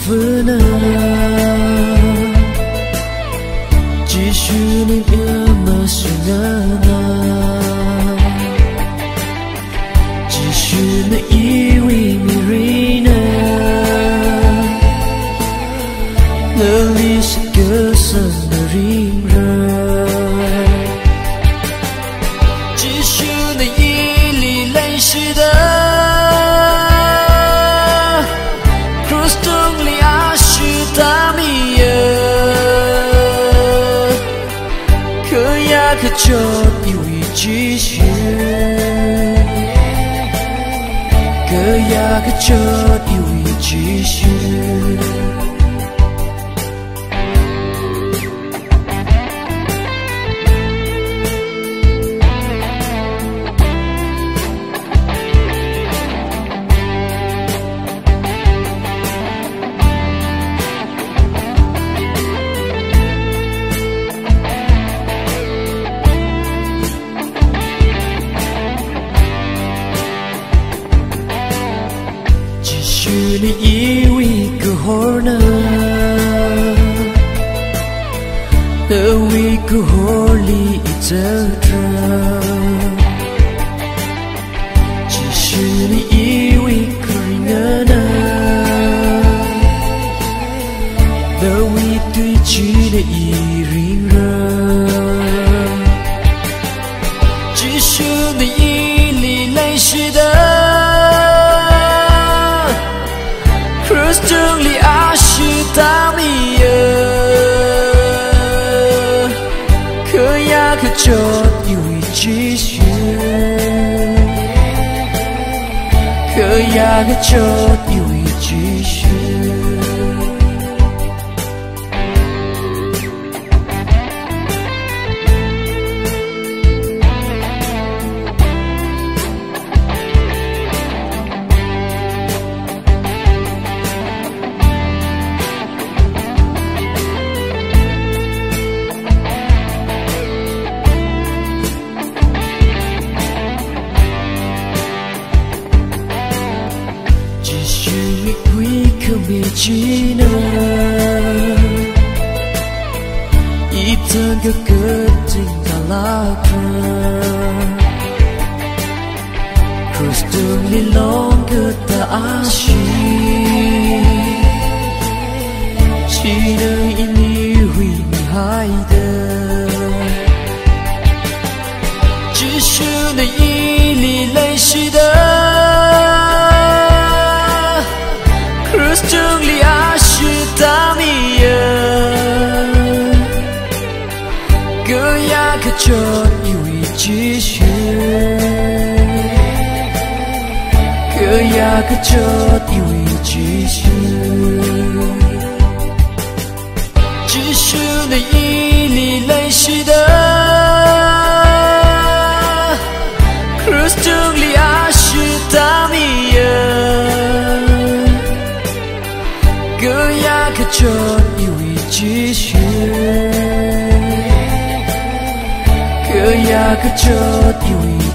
分呢？继续你别么是呢？继续你以为你瑞呢？那里是歌声的灵人，继续你以里泪湿的。可就因为继续，可呀可就因为继续。你以为个好呢？为个好里走着，只是你以为个人呢？为对举的一人人，只是你以里泪湿的。里阿是大米呀，可呀可就因为继续，可呀可就因为继续。别记得，一整个个定他拉克，可是你弄个大阿西，只能因你为你害的，只是那一粒泪湿的。这里阿是大米呀，可呀可就因为继续，可呀可就因为继续，只是那一粒泪湿的。可是这里阿是大米呀。可就因为继续，可呀可就因为。